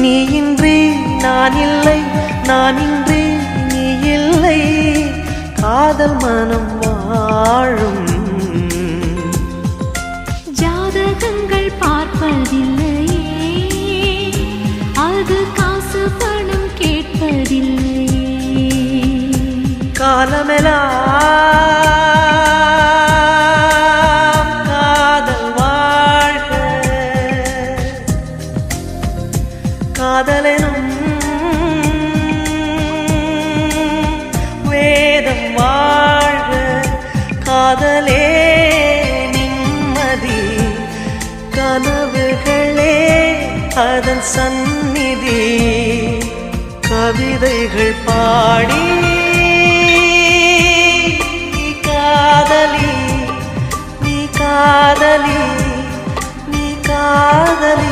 நீ இன்றி நான் இல்லை, நான் இன்றி நீ இல்லை, காதல் மனம் வாழும். ஜாதகங்கள் பார்ப்பதில்லையே, அது காசு பணம் கேட்பதில்லையே. காலமெல்லாம் காதல் வாழ்க, காதலெனும் வேதம் வாழ்க, காதலே நிம்மதி, கனவுகளே அதன் சந்நிதி, கவிதைகள் பாடி நீ காதலி, நீ காதலி, நீ காதலி.